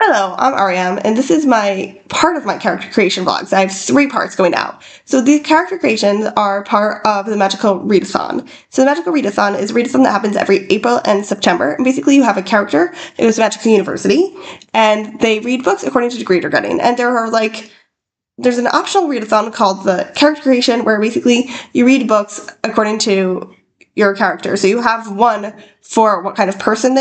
Hello, I'm Ariam, and this is my part of my character creation vlogs. I have 3 parts going out. So these character creations are part of the Magical Readathon. So the Magical Readathon is a readathon that happens every April and September. And basically you have a character who goes to Magical University, and they read books according to degree they're getting. And there's an optional readathon called the character creation, where basically you read books according to your character. So you have one for what kind of person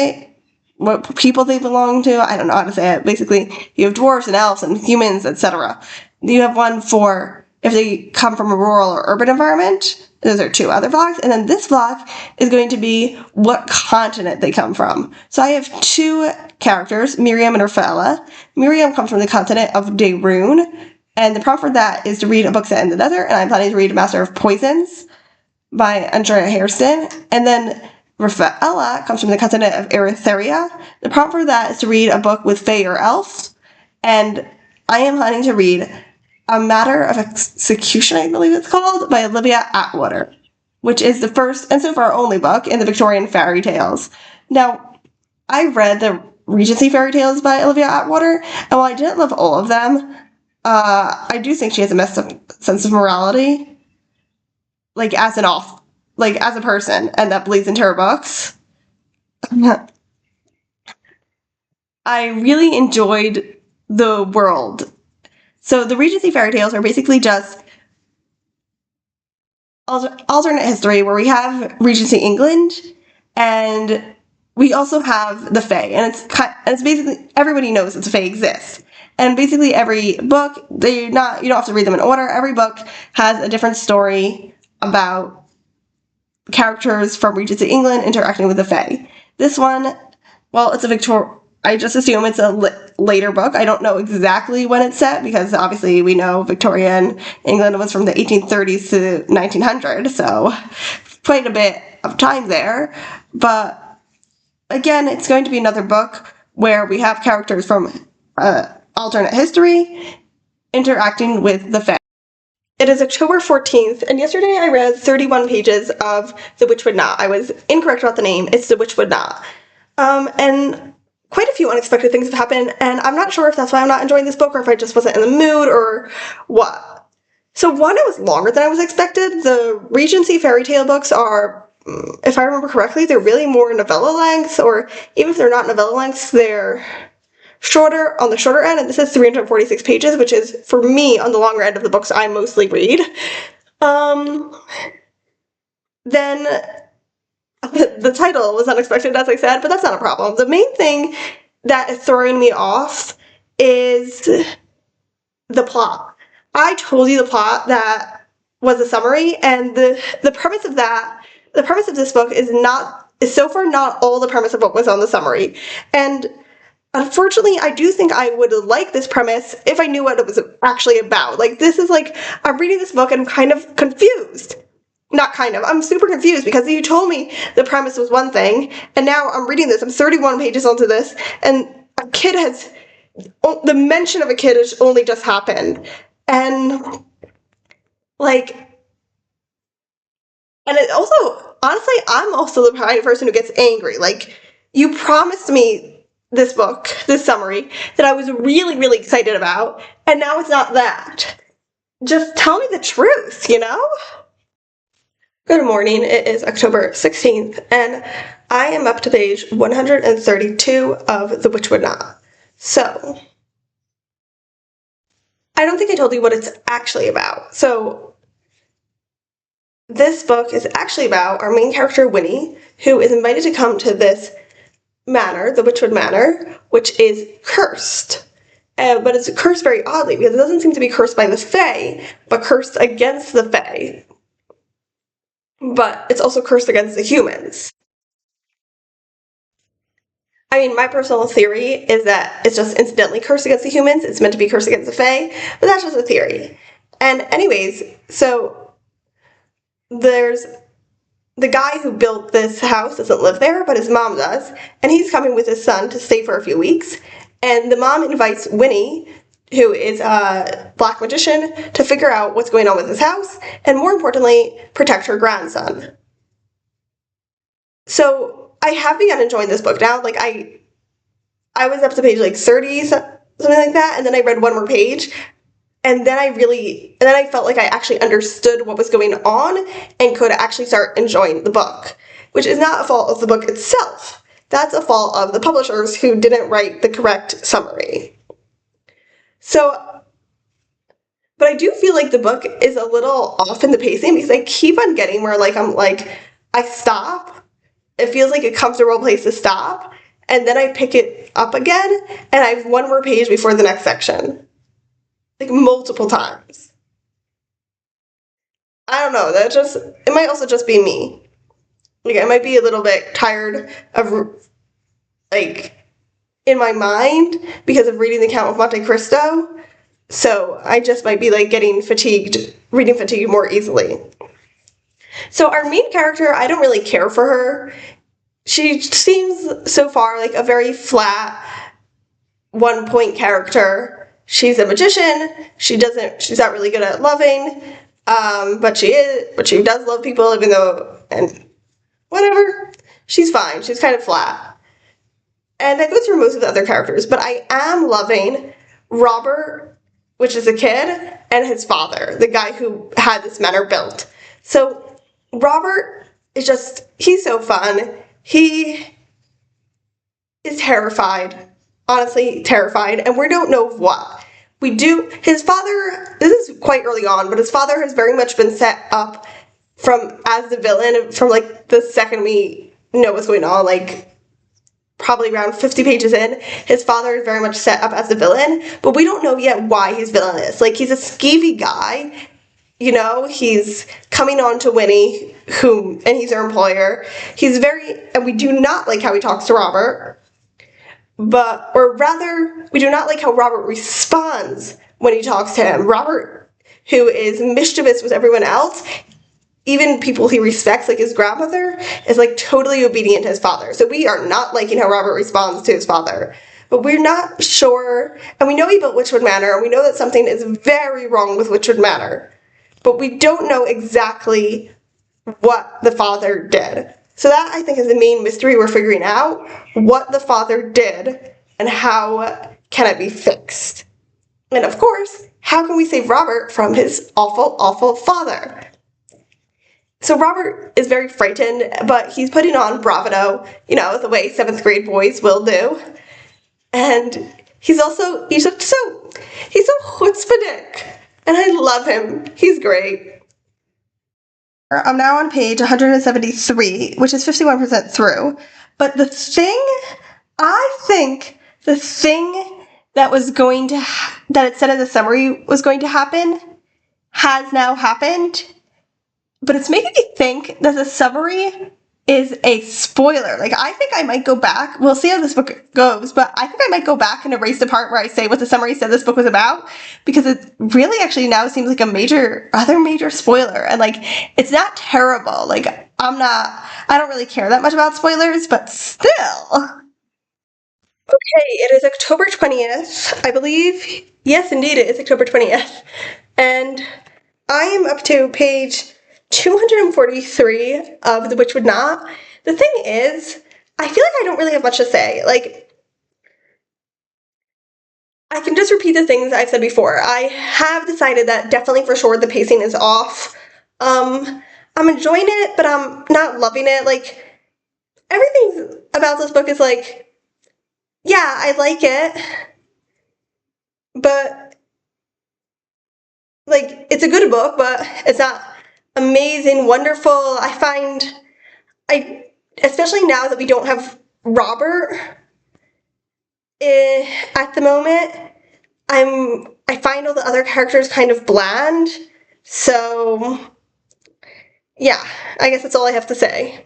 what people they belong to. I don't know how to say it. Basically, you have dwarves and elves and humans, etc. You have one for if they come from a rural or urban environment. Those are 2 other vlogs. And then this vlog is going to be what continent they come from. So I have 2 characters, Miriam and Rafaela. Miriam comes from the continent of Daerun, and the prompt for that is to read a book set in the desert, and I'm planning to read Master of Poisons by Andrea Hairston. And then Rafaela comes from the continent of Erythrea. The prompt for that is to read a book with fae or elves, and I am planning to read A Matter of Execution, I believe it's called, by Olivia Atwater, which is the first and so far only book in the Victorian fairy tales. Now, I read the Regency fairy tales by Olivia Atwater, and while I didn't love all of them, I do think she has a messed up sense of morality, as a person, and that bleeds into her books. I really enjoyed the world. So the Regency fairy tales are basically just alternate history, where we have Regency England, and we also have the Fae, and it's basically everybody knows that the Fae exists. And basically every book, you don't have to read them in order. Every book has a different story about characters from Regency England interacting with the Fae. This one, well, it's I just assume it's a later book. I don't know exactly when it's set, because obviously we know Victorian England was from the 1830s to 1900, so quite a bit of time there. But again, it's going to be another book where we have characters from alternate history interacting with the Fae. It is October 14th, and yesterday I read 31 pages of The Witch Would Not. I was incorrect about the name. It's The Witch Would Not. And quite a few unexpected things have happened, and I'm not sure if that's why I'm not enjoying this book, or if I just wasn't in the mood, or what. So one, it was longer than I was expected. The Regency fairy tale books are, if I remember correctly, they're really more novella length, or even if they're not novella lengths, they're on the shorter end, and this is 346 pages, which is, for me, on the longer end of the books I mostly read. Then the title was unexpected, as I said, but that's not a problem. The main thing that is throwing me off is the plot. I told you the plot that was a summary, and the premise of this book is so far not all the premise of what was on the summary. And unfortunately, I do think I would like this premise if I knew what it was actually about. I'm reading this book and I'm kind of confused. Not kind of, I'm super confused, because you told me the premise was one thing, and now I'm reading this, I'm 31 pages onto this, and the mention of a kid has only just happened. And it also, honestly, I'm also the kind of person who gets angry. You promised me this summary, that I was really, really excited about, and now it's not that. Just tell me the truth, Good morning, it is October 16th, and I am up to page 132 of The Witch Would Not. So, I don't think I told you what it's actually about. So, this book is actually about our main character, Winnie, who is invited to come to this manor, the Witchwood Manor, which is cursed. But it's cursed very oddly, because it doesn't seem to be cursed by the Fae, but cursed against the Fae. But it's also cursed against the humans. I mean, my personal theory is that it's just incidentally cursed against the humans. It's meant to be cursed against the Fae, but that's just a theory. And anyways, so there's the guy who built this house doesn't live there, but his mom does, and he's coming with his son to stay for a few weeks, and the mom invites Winnie, who is a black magician, to figure out what's going on with his house, and more importantly, protect her grandson. So I have begun enjoying this book now. I was up to page like 30, something like that, and then I read one more page, and then I felt like I actually understood what was going on and could actually start enjoying the book, which is not a fault of the book itself. That's a fault of the publishers who didn't write the correct summary. So, but I do feel like the book is a little off in the pacing because I keep on getting where I stop. It feels like a comfortable place to stop, and then I pick it up again, and I have one more page before the next section. Like multiple times. I don't know, it might also just be me. Like, I might be a little bit tired of, like, in my mind because of reading the Count of Monte Cristo. So I just might be like reading fatigue more easily. So our main character, I don't really care for her. She seems so far like a very flat, one point character. She's a magician. She's not really good at loving. But she does love people, even though, and whatever. She's fine. She's kind of flat. And that goes for most of the other characters, but I am loving Robert, which is a kid, and his father, the guy who had this manor built. So Robert he's so fun. He is terrified, honestly terrified, and we don't know what. His father, this is quite early on, but his father has very much been set up as the villain from like the second we know what's going on, like probably around 50 pages in. His father is very much set up as the villain, but we don't know yet why he's villainous. Like, he's a skeevy guy, he's coming on to Winnie, and he's her employer. And we do not like how he talks to Robert, or rather, we do not like how Robert responds when he talks to him. Robert, who is mischievous with everyone else, even people he respects, like his grandmother, is like totally obedient to his father. So we are not liking how Robert responds to his father. But we're not sure, and we know he built Witchwood Manor, and we know that something is very wrong with Witchwood Manor. But we don't know exactly what the father did. So that, I think, is the main mystery we're figuring out. What the father did, and how can it be fixed? And of course, how can we save Robert from his awful, awful father? So Robert is very frightened, but he's putting on bravado, the way 7th grade boys will do. And he's so chutzpahdik. And I love him. He's great. I'm now on page 173, which is 51% through. But the thing that was that it said in the summary was going to happen has now happened. But it's making me think that the summary is a spoiler. Like, I think I might go back. We'll see how this book goes, but I think I might go back and erase the part where I say what the summary said this book was about, because it really actually now seems like other major spoiler. And, like, it's not terrible. Like, I don't really care that much about spoilers, but still. Okay, it is October 20th, I believe. Yes, indeed, it is October 20th. And I am up to page 243 of The Witch Would Not. The thing is, I feel like I don't really have much to say. Like, I can just repeat the things I've said before. I have decided that definitely for sure the pacing is off. I'm enjoying it, but I'm not loving it. Like, everything about this book is like, yeah, I like it, but, like, it's a good book, but it's not amazing, wonderful. Especially now that we don't have Robert at the moment, I find all the other characters kind of bland. So, yeah, I guess that's all I have to say.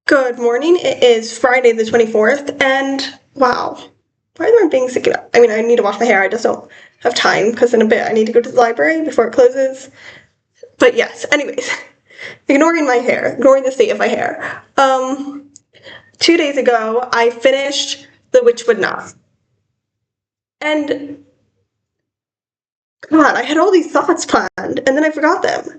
Good morning. It is Friday the 24th, and wow, why am I being sick? I mean, I need to wash my hair. I just don't have time because in a bit I need to go to the library before it closes. But yes, anyways, ignoring the state of my hair. 2 days ago, I finished The Witch Would Not. And, God, I had all these thoughts planned, and then I forgot them.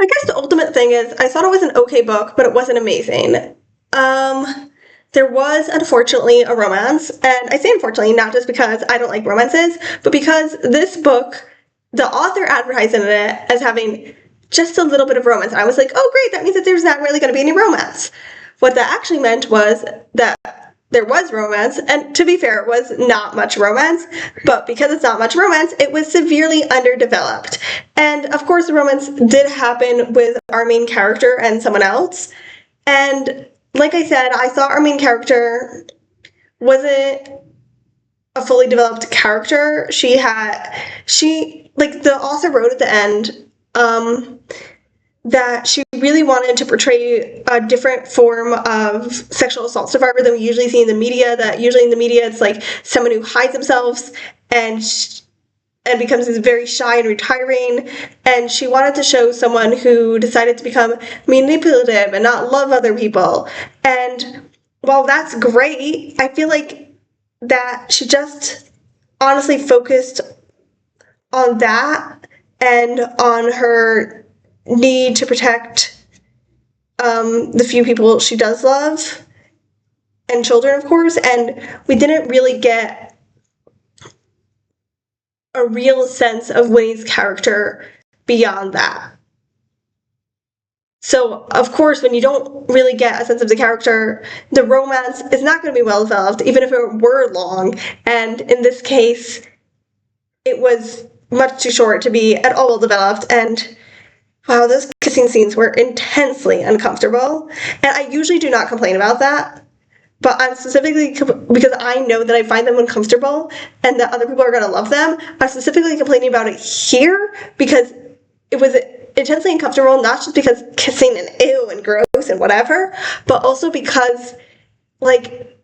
I guess the ultimate thing is, I thought it was an okay book, but it wasn't amazing. There was unfortunately a romance, and I say unfortunately not just because I don't like romances, but because this book, the author advertised in it as having just a little bit of romance, and I was like, oh great, that means that there's not really going to be any romance. What that actually meant was that there was romance, and to be fair, it was not much romance, but because it's not much romance, it was severely underdeveloped. And of course, the romance did happen with our main character and someone else, and like I said, I thought our main character wasn't a fully developed character. Like the author wrote at the end, that she really wanted to portray a different form of sexual assault survivor than we usually see in the media, that usually in the media it's like someone who hides themselves and becomes very shy and retiring, and she wanted to show someone who decided to become manipulative and not love other people. And while that's great, I feel like that she just honestly focused on that and on her need to protect the few people she does love, and children, of course, and we didn't really get a real sense of Winnie's character beyond that. So, of course, when you don't really get a sense of the character, the romance is not going to be well developed, even if it were long. And in this case, it was much too short to be at all well developed. And wow, those kissing scenes were intensely uncomfortable. And I usually do not complain about that. But I'm specifically, because I know that I find them uncomfortable and that other people are going to love them, I'm specifically complaining about it here because it was intensely uncomfortable, not just because kissing and ew and gross and whatever, but also because, like,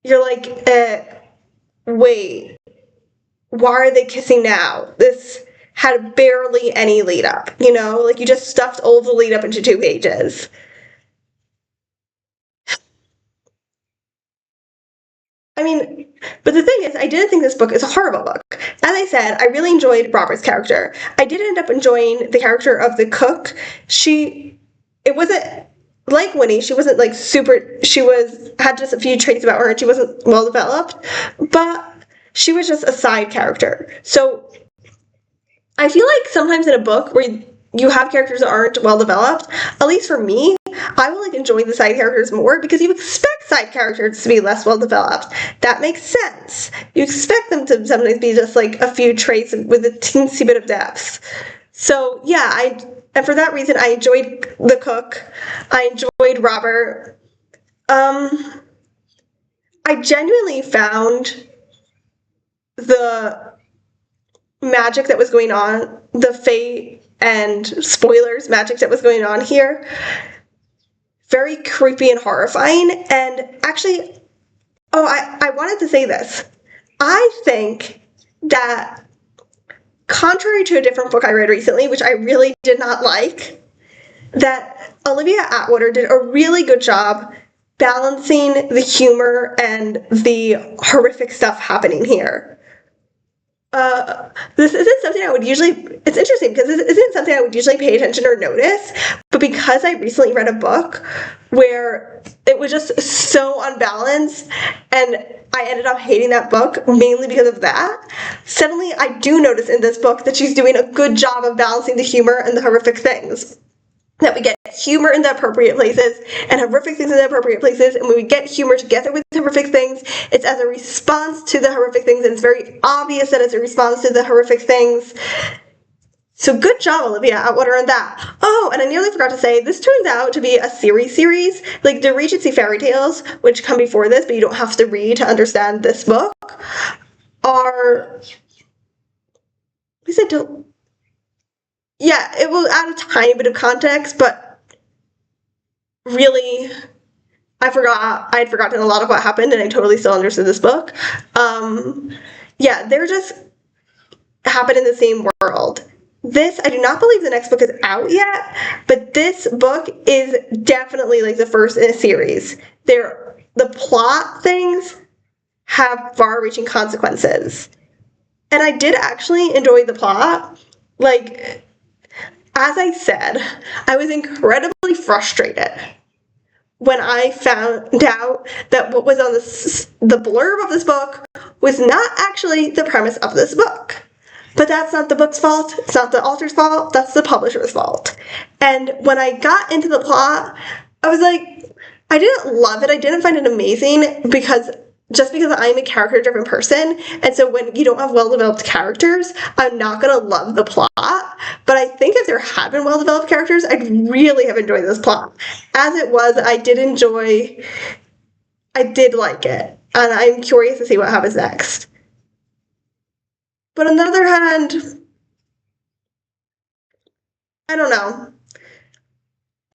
you're like, wait, why are they kissing now? This had barely any lead up, you know? Like, you just stuffed all the lead up into 2 pages. I mean, but the thing is, I didn't think this book is a horrible book. As I said, I really enjoyed Robert's character. I did end up enjoying the character of the cook. It wasn't like Winnie. She wasn't like had just a few traits about her, and she wasn't well developed, but she was just a side character. So I feel like sometimes in a book where you have characters that aren't well developed, at least for me, I will like enjoy the side characters more because you expect side characters to be less well developed. That makes sense. You expect them to sometimes be just like a few traits with a teensy bit of depth. So yeah, and for that reason I enjoyed the cook. I enjoyed Robert. I genuinely found the magic that was going on, the fate and spoilers magic that was going on here, very creepy and horrifying. And actually, I wanted to say this. I think that, contrary to a different book I read recently, which I really did not like, that Olivia Atwater did a really good job balancing the humor and the horrific stuff happening here. This isn't something I would usually, it's interesting because this isn't something I would usually pay attention or notice, but because I recently read a book where it was just so unbalanced and I ended up hating that book mainly because of that, suddenly I do notice in this book that she's doing a good job of balancing the humor and the horrific things. That we get humor in the appropriate places and horrific things in the appropriate places, and when we get humor together with horrific things, it's as a response to the horrific things, and it's very obvious that it's a response to the horrific things. So good job, Olivia Atwater, on that. Oh, and I nearly forgot to say, this turns out to be a series. Like, the Regency fairy tales, which come before this, but you don't have to read to understand this book, are... At least I don't... Yeah, it will add a tiny bit of context, but really, I had forgotten a lot of what happened, and I totally still understood this book. Yeah, they're just happen in the same world. This, I do not believe the next book is out yet, but this book is definitely like the first in a series. The plot things have far-reaching consequences. And I did actually enjoy the plot. Like, as I said, I was incredibly frustrated when I found out that what was on the blurb of this book was not actually the premise of this book. But that's not the book's fault. It's not the author's fault. That's the publisher's fault. And when I got into the plot, I was like, I didn't love it. I didn't find it amazing because I'm a character-driven person, and so when you don't have well-developed characters, I'm not going to love the plot. But I think if there had been well-developed characters, I'd really have enjoyed this plot. As it was, I did like it, and I'm curious to see what happens next. But on the other hand, I don't know.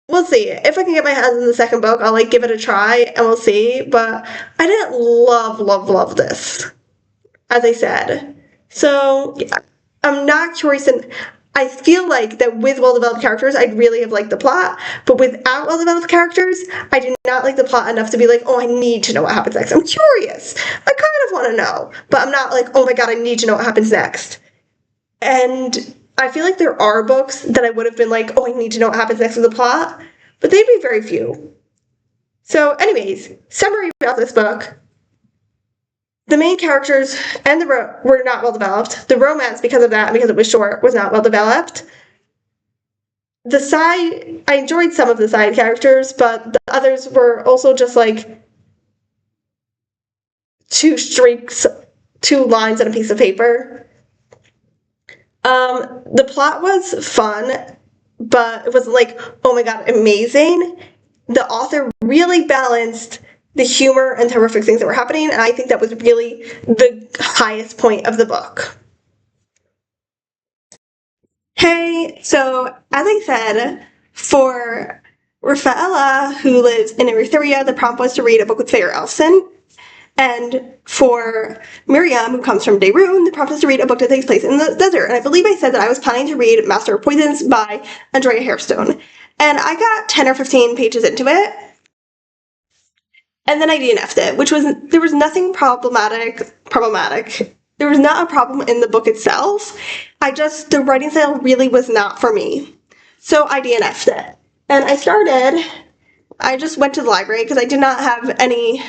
We'll see. If I can get my hands on the second book, I'll give it a try and we'll see. But I didn't love this, as I said. So yeah, I'm not curious, and I feel like that with well-developed characters, I'd really have liked the plot. But without well-developed characters, I did not like the plot enough to be like, oh, I need to know what happens next. I'm curious. I kind of want to know, but I'm not like, oh my god, I need to know what happens next. And I feel like there are books that I would have been like, oh, I need to know what happens next with the plot, but they'd be very few. So anyways, summary about this book. The main characters and were not well developed. The romance, because of that, and because it was short, was not well developed. I enjoyed some of the side characters, but the others were also just two streaks, two lines on a piece of paper. The plot was fun, but it wasn't like, oh my god, amazing. The author really balanced the humor and horrific things that were happening, and I think that was really the highest point of the book. Hey, so as I said, for Rafaela, who lives in Eritrea, the prompt was to read a book with Faye Elson. And for Miriam, who comes from Daeroon, the prompt is to read a book that takes place in the desert. And I believe I said that I was planning to read Master of Poisons by Andrea Hairstone. And I got 10 or 15 pages into it. And then I DNF'd it, there was nothing problematic. There was not a problem in the book itself. The writing style really was not for me. So I DNF'd it. And I just went to the library because I did not have any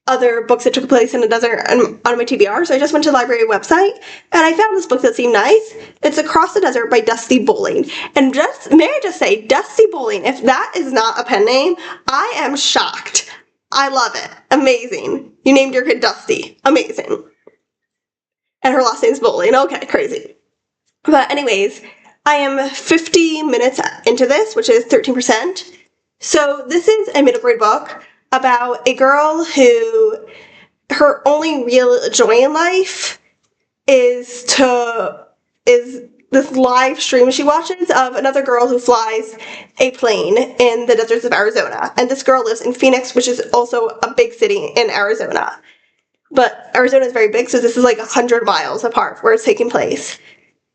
other books that took place in a desert on my TBR, so I just went to the library website, and I found this book that seemed nice. It's Across the Desert by Dusty Bowling. And may I just say, Dusty Bowling, if that is not a pen name, I am shocked. I love it. Amazing. You named your kid Dusty. Amazing. And her last name's Bowling. Okay, crazy. But anyways, I am 50 minutes into this, which is 13%. So this is a middle grade book about a girl who her only real joy in life is this live stream she watches of another girl who flies a plane in the deserts of Arizona. And this girl lives in Phoenix, which is also a big city in Arizona. But Arizona is very big, so this is 100 miles apart where it's taking place.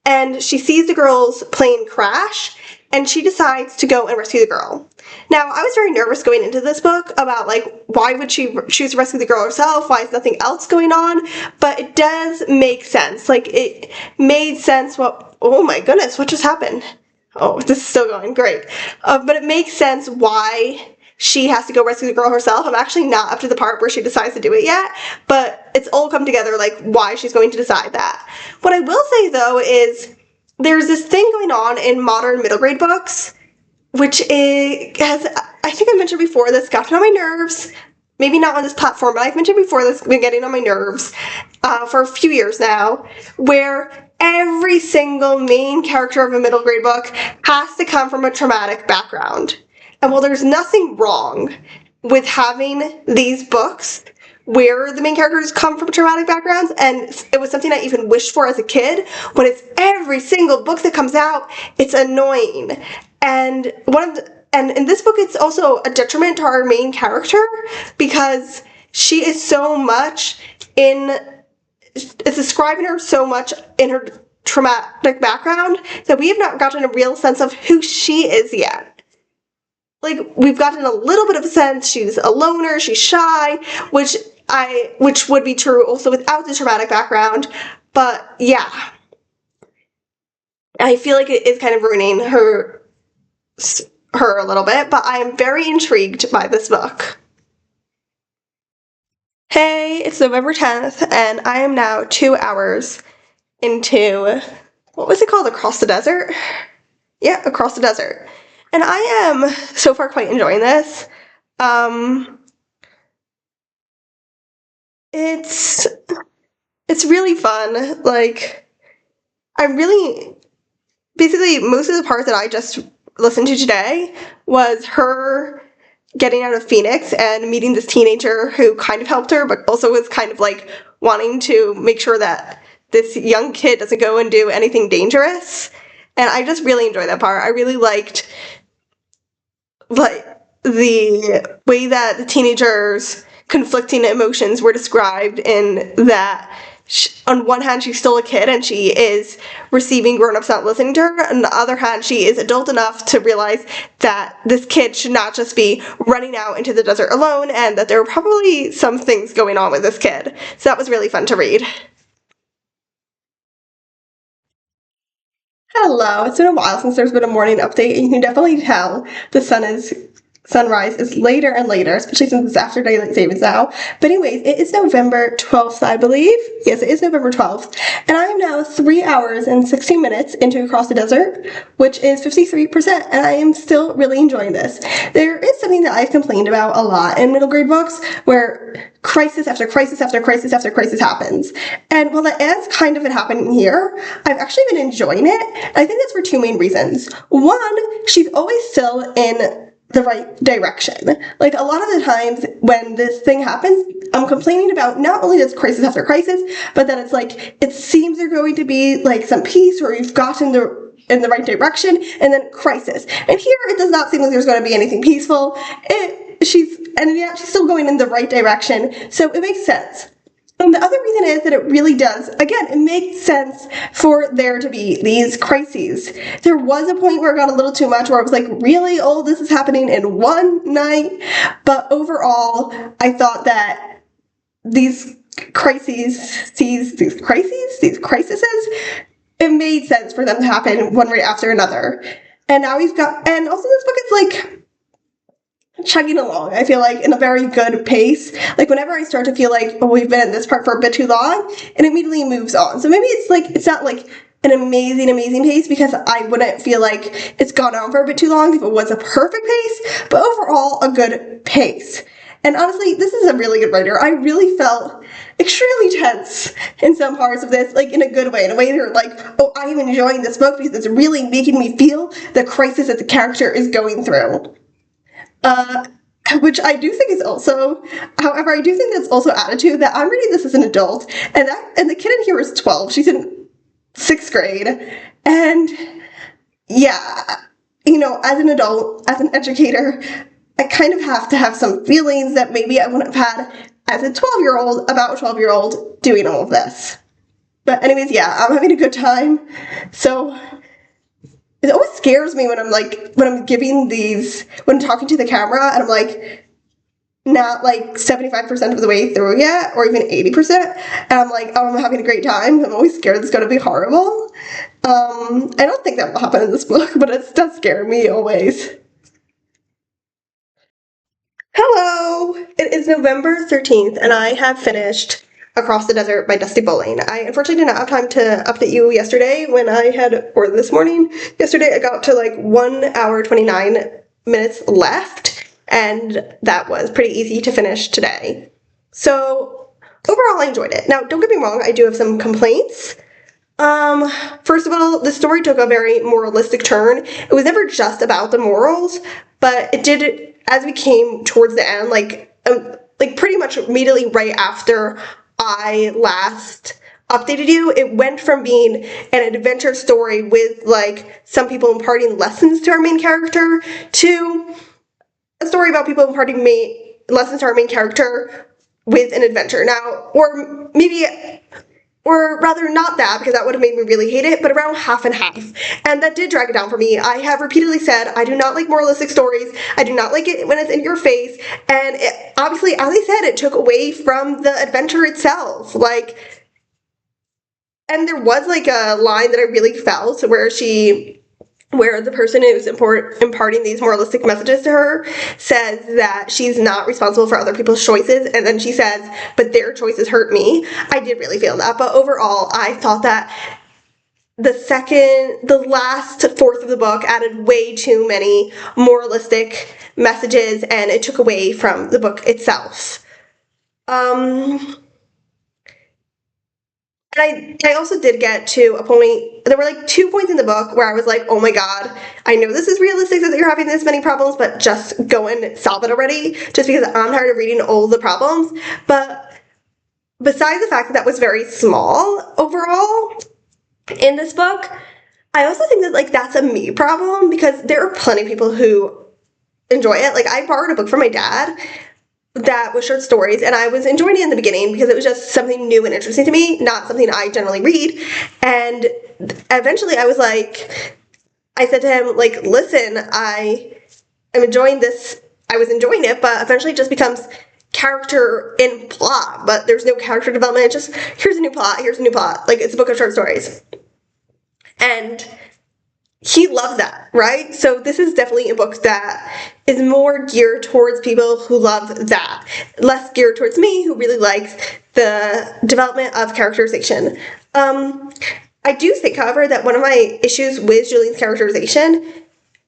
And she sees the girl's plane crash, and she decides to go and rescue the girl. Now, I was very nervous going into this book about, why would she choose to rescue the girl herself? Why is nothing else going on? But it does make sense. It made sense oh my goodness, what just happened? Oh, this is still going, great. But it makes sense why she has to go rescue the girl herself. I'm actually not up to the part where she decides to do it yet, but it's all come together, why she's going to decide that. What I will say, though, is there's this thing going on in modern middle grade books, which I think I mentioned before, that's gotten on my nerves. Maybe not on this platform, but I've mentioned before that's been getting on my nerves for a few years now, where every single main character of a middle grade book has to come from a traumatic background. And while there's nothing wrong with having these books where the main characters come from traumatic backgrounds, and it was something I even wished for as a kid, when it's every single book that comes out, it's annoying. And in this book, it's also a detriment to our main character, because she is so much it's describing her so much in her traumatic background that we have not gotten a real sense of who she is yet. We've gotten a little bit of a sense she's a loner, she's shy, which would be true also without the traumatic background. But yeah, I feel like it is kind of ruining her her a little bit, but I am very intrigued by this book. Hey, it's November 10th, and I am now 2 hours into, what was it called? Across the Desert? Yeah, Across the Desert. And I am so far quite enjoying this. Um, it's it's really fun. Like, I'm really basically most of the part that I just listened to today was her getting out of Phoenix and meeting this teenager who kind of helped her, but also was kind of like wanting to make sure that this young kid doesn't go and do anything dangerous. And I just really enjoyed that part. I really liked like the way that the teenagers' conflicting emotions were described in that on one hand she's still a kid and she is receiving grown-ups not listening to her, on the other hand she is adult enough to realize that this kid should not just be running out into the desert alone and that there are probably some things going on with this kid. So that was really fun to read. Hello. It's been a while since there's been a morning update, and you can definitely tell the sunrise is later and later, especially since it's after daylight savings now. But anyways, it is November 12th, I believe. Yes, it is November 12th. And I am now 3 hours and 16 minutes into Across the Desert, which is 53%, and I am still really enjoying this. There is something that I've complained about a lot in middle grade books, where crisis after crisis after crisis after crisis happens. And while that is kind of been happening here, I've actually been enjoying it. And I think that's for two main reasons. One, she's always still in the right direction. Like, a lot of the times when this thing happens, I'm complaining about not only this crisis after crisis, but that it's like, it seems there's going to be like some peace or you've gotten in the right direction, and then crisis. And here it does not seem like there's going to be anything peaceful. She's still going in the right direction, so it makes sense. And the other reason is that it really does, again, it makes sense for there to be these crises. There was a point where it got a little too much, where I was like, really? Oh, this is happening in one night? But overall, I thought that these crises, it made sense for them to happen one right after another. And now and also this book is like chugging along, I feel like, in a very good pace. Like, whenever I start to feel like, oh, we've been in this part for a bit too long, it immediately moves on. So maybe it's not like an amazing pace, because I wouldn't feel like it's gone on for a bit too long if it was a perfect pace, but overall a good pace. And honestly, this is a really good writer. I really felt extremely tense in some parts of this, like in a good way, in a way that like, oh, I am enjoying this book because it's really making me feel the crisis that the character is going through. Uh, which I do think is also, however, I do think that's also attitude that I'm reading this as an adult, and the kid in here is 12. She's in 6th grade, and yeah, as an adult, as an educator, I kind of have to have some feelings that maybe I wouldn't have had as a 12-year-old about a 12-year-old doing all of this. But anyways, yeah, I'm having a good time. So it always scares me when I'm when I'm talking to the camera and I'm like, not like 75% of the way through yet, or even 80%, and I'm like, oh, I'm having a great time. I'm always scared it's going to be horrible. I don't think that will happen in this book, but it does scare me always. Hello! It is November 13th, and I have finished Across the Desert by Dusty Bowling. I unfortunately did not have time to update you yesterday or this morning. Yesterday I got to like 1 hour 29 minutes left, and that was pretty easy to finish today. So overall I enjoyed it. Now, don't get me wrong, I do have some complaints. First of all, the story took a very moralistic turn. It was never just about the morals, but it did, as we came towards the end, like pretty much immediately right after I last updated you, it went from being an adventure story with like some people imparting lessons to our main character to a story about people imparting lessons to our main character with an adventure. Now, or rather not that, because that would have made me really hate it, but around half and half. And that did drag it down for me. I have repeatedly said, I do not like moralistic stories. I do not like it when it's in your face. And obviously, as I said, it took away from the adventure itself. And there was like a line that I really felt where she where the person who's imparting these moralistic messages to her says that she's not responsible for other people's choices, and then she says, but their choices hurt me. I did really feel that, but overall, I thought that the last fourth of the book added way too many moralistic messages, and it took away from the book itself. And I also did get to a point, there were like 2 points in the book where I was like, oh my god, I know this is realistic that you're having this many problems, but just go and solve it already, just because I'm tired of reading all the problems. But besides the fact that that was very small overall in this book, I also think that like that's a me problem, because there are plenty of people who enjoy it. Like, I borrowed a book from my dad that was short stories, and I was enjoying it in the beginning because it was just something new and interesting to me, not something I generally read. And eventually I was like, I said to him, like, listen, I am enjoying this. I was enjoying it, but eventually it just becomes character in plot, but there's no character development. It's just, here's a new plot, here's a new plot. Like, it's a book of short stories. And he loves that, right? So this is definitely a book that is more geared towards people who love that, less geared towards me, who really likes the development of characterization. I do think, however, that one of my issues with Julian's characterization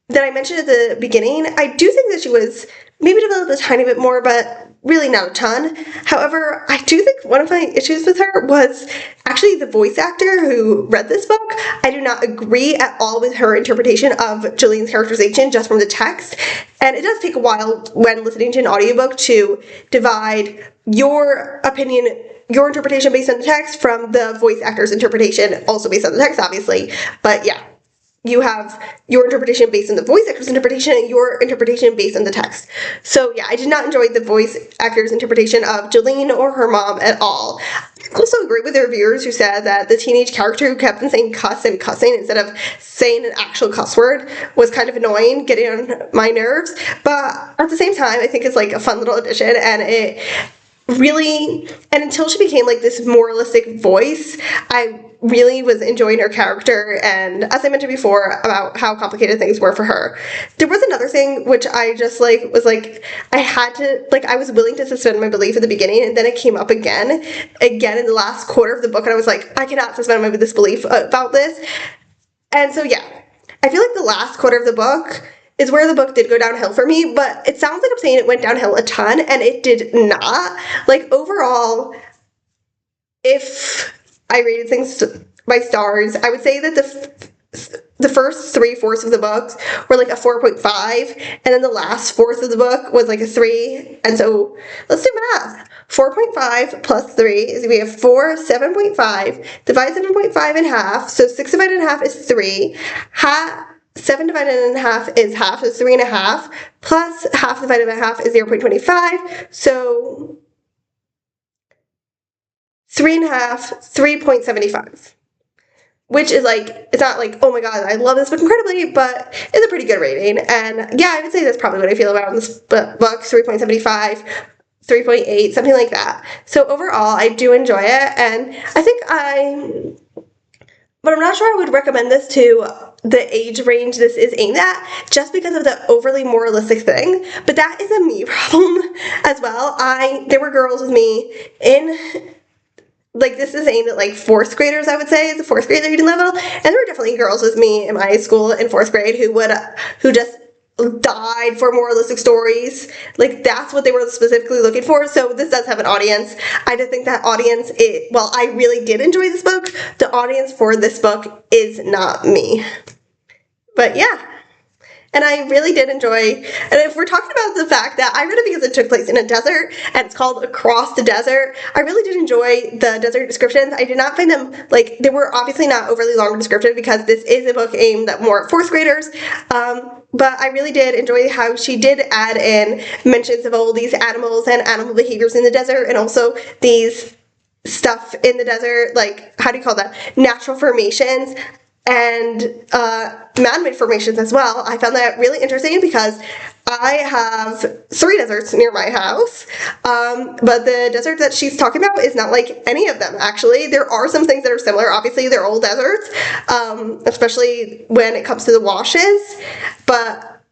that I mentioned at the beginning, I do think that she was maybe developed a tiny bit more, but really not a ton. However, I do think one of my issues with her was actually the voice actor who read this book. I do not agree at all with her interpretation of Julian's characterization just from the text. And it does take a while when listening to an audiobook to divide your opinion, your interpretation based on the text from the voice actor's interpretation, also based on the text, obviously. But yeah, you have your interpretation based on the voice actor's interpretation and your interpretation based on the text. So yeah, I did not enjoy the voice actor's interpretation of Jolene or her mom at all. I also agree with the reviewers who said that the teenage character who kept on saying cuss and cussing instead of saying an actual cuss word was kind of annoying, getting on my nerves. But at the same time, I think it's like a fun little addition, and it really, and until she became like this moralistic voice, I really was enjoying her character, and as I mentioned before about how complicated things were for her. There was another thing which I just like was like, I had to, like, I was willing to suspend my belief at the beginning, and then it came up again in the last quarter of the book, and I was like, I cannot suspend my disbelief about this. And so yeah, I feel like the last quarter of the book is where the book did go downhill for me, but it sounds like I'm saying it went downhill a ton, and it did not. Like, overall, if I rated things by stars, I would say that the first 3/4 of the books were like a 4.5, and then the last fourth of the book was like a 3. And so let's do math. 4.5 plus 3 is, we have 4, 7.5, divide 7.5 in half, so 6 divided in half is 3. 7 divided in half is half, so 3.5, plus half divided by half is 0.25, so 3.5, 3.75. Which is like, it's not like, oh my god, I love this book incredibly, but it's a pretty good rating. And yeah, I would say that's probably what I feel about this book, 3.75, 3.8, something like that. So overall, I do enjoy it, and I think but I'm not sure I would recommend this to the age range this is aimed at, just because of the overly moralistic thing. But that is a me problem as well. There were girls with me in, like, this is aimed at like 4th graders, I would say, is the 4th grade reading level, and there were definitely girls with me in my school in 4th grade who just died for moralistic stories. Like, that's what they were specifically looking for. So this does have an audience. I just think that audience, while I really did enjoy this book, the audience for this book is not me. But yeah. And I really did enjoy, and if we're talking about the fact that I read it because it took place in a desert, and it's called Across the Desert, I really did enjoy the desert descriptions. I did not find them, like, they were obviously not overly long descriptive because this is a book aimed at more 4th graders, but I really did enjoy how she did add in mentions of all these animals and animal behaviors in the desert, and also these stuff in the desert, like, how do you call that, natural formations, and man-made formations as well. I found that really interesting because I have 3 deserts near my house, but the desert that she's talking about is not like any of them, actually. There are some things that are similar. Obviously, they're old deserts, especially when it comes to the washes, but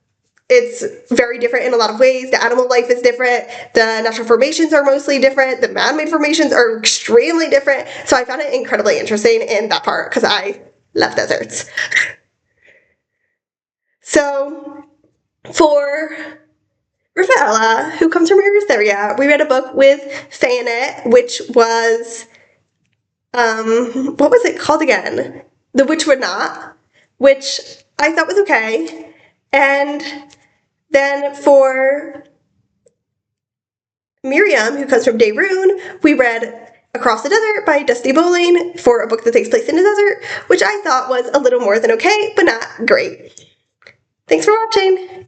it's very different in a lot of ways. The animal life is different. The natural formations are mostly different. The man-made formations are extremely different. So I found it incredibly interesting in that part because I love deserts. So for Rafaela, who comes from Eritrea, we read a book with Faye in it, which was, what was it called again? The Witch Would Not, which I thought was okay. And then for Miriam, who comes from Dayrun, we read Across the Desert by Dusty Bowling for a book that takes place in the desert, which I thought was a little more than okay, but not great. Thanks for watching!